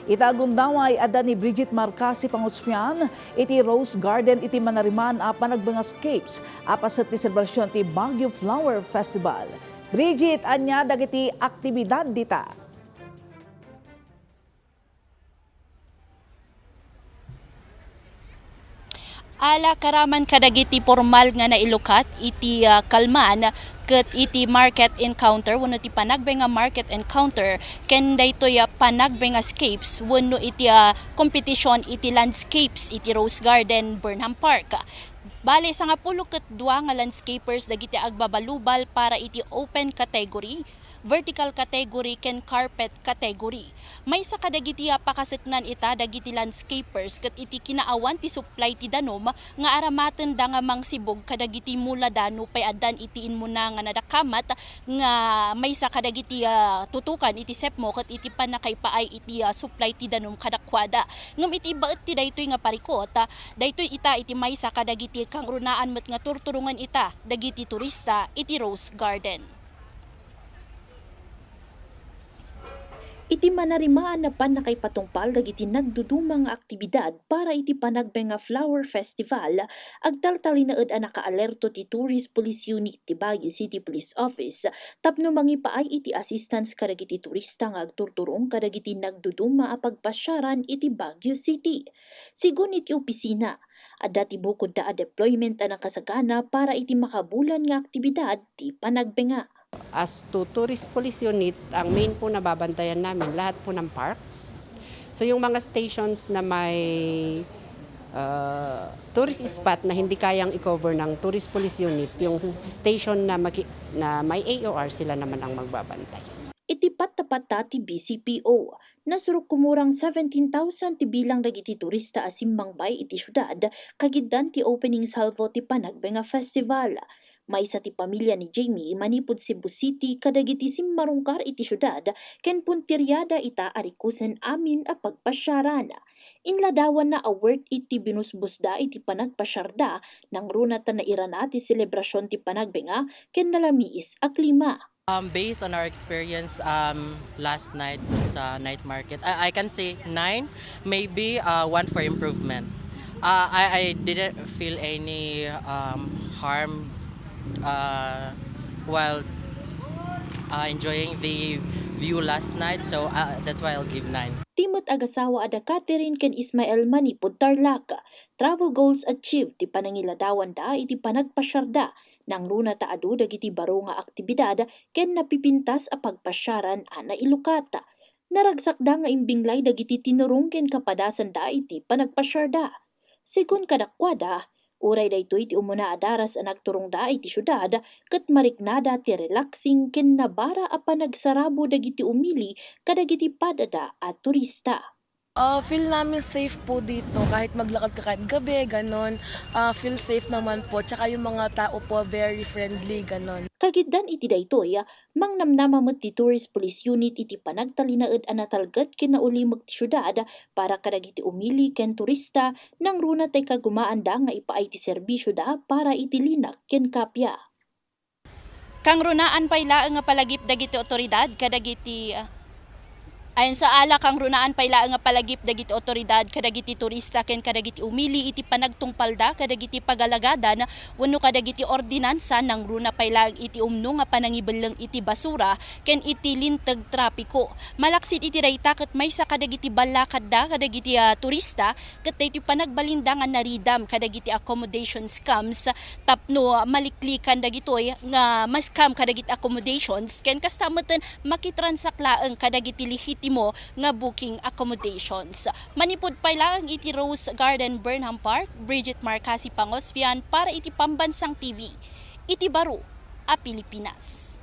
Itagundaway ada ni Bridget Marcasi Pangosfian, iti Rose Garden iti Manariman a panagbangascapes apas ti selebrasyon ti Baguio Flower Festival. Bridget, anya dagiti aktibidad dita? Ala karaman kadagiti formal nga nailukat iti kalman ket iti market encounter wenno ti panagbenga market encounter ken daytoy panagbengascapes wenno iti competition iti landscapes iti Rose Garden Burnham Park. Bale sa nga 12 nga landscapers dagiti agbabalubal para iti open category, vertical category ken carpet category. May sa kadagiti pakasuknan ita dagiti landscapers ket iti kinaawan ti supply ti danom nga aramaten da nga mangsibog kadagiti mula dano pay addan itiin mo na nga nadakamat nga may sa kadagiti tutukan iti sepmo ket iti panakaypaay iti supply ti danom kadakwada. Ngem iti baet ti daytoy nga parikot daytoy ita iti may sa kadagiti kang runaan met nga turturungan ita dagiti turista iti Rose Garden. Iti manarimaan na panakaypatungpal dagiti nagdudumang nga aktibidad para iti panagbenga Flower Festival agtaltalinaed a nakaalerto ti Tourist Police Unit ti Baguio City Police Office tapno mangipaay iti assistance kadagiti turista nga agturturong kadagiti nagduduma a pagpasyaran iti Baguio City. Sigun iti opisina, adda ti bukod da a deployment a nakasagana para iti makabulan nga aktibidad ti panagbenga. As to Tourist Police Unit, ang main po na babantayan namin, lahat po ng parks. So yung mga stations na may tourist spot na hindi kayang i-cover ng Tourist Police Unit, yung station na may AOR, sila naman ang magbabantay. Itipat-tapat ti BCPO, nasurok kumurang 17,000 ti bilang dagiti turista asimbang bay iti syudad, kagiddan ti opening salvo ti Panagbenga Festival. May sa ti pamilya ni Jamie manipod Cebu City kadagiti simmarungkar iti syudad ken puntiryada ita arikusen amin a pagpasyaran. Inladawan na award iti binusbusda iti panagpasyarda nang runat na irana ti selebrasyon ti Panagbenga ken nalamiis a klima. Based on our experience last night sa night market, I can say 9, maybe 1 for improvement. I didn't feel any harm while enjoying the view last night, so that's why I'll give 9. Timot agasawa ada Catherine ken Ismael manipod Tarlac. Travel goals achieved ti panangiladawan da iti panagpasyarda nang runa ta adu dagiti baro nga aktibidad ken napipintas a pagpasyaran a nailukata. Naragsak da nga imbinglay dagiti tinurong ken kapadasan da iti panagpasyarda. Sigun kadakwada, uray daytoy ti umuna adaras a nagturong da iti syudad ket mariknada ti relaxing ken nabara a panagsarabo dagiti umili kadagiti padada at turista. Feel namin safe po dito kahit maglakad ka kahit gabi, ganon. Feel safe naman po. Tsaka yung mga tao po very friendly, ganon. Kagiddan iti daytoy, mangnamnamamot ti Tourist Police Unit iti panagtalinaed a natalget ken naulimog ti syudad para kadagiti umili ken turista nang runa tay kagumaan da nga ipaay ti serbisyo da para iti linak ken kapya. Kang runaan pay laeng nga palagip dagiti otoridad kadagiti ayon sa ala kang runaan pay laeng nga palagip dagiti otoridad kadagiti turista ken kadagiti umili iti panagtungpalda kadagiti pagalagadan wenno kadagiti ordinansa nang runa pay laeng iti umno nga panangibeleng iti basura ken iti linteg trapiko. Malaksid iti dayta ket maysa kadagiti balakad da kadagiti turista ket daytoy panagbalinda nga naridam kadagiti accommodation scams tapno maliklikan dagitoy nga ma-scam kadagiti accommodations ken kastameten makitransak laeng kadagiti lihiti mo nga booking accommodations. Manipod pa lang iti Rose Garden Burnham Park, Bridget Marcasi Pangosfian para iti Pambansang TV. Iti baro a Pilipinas.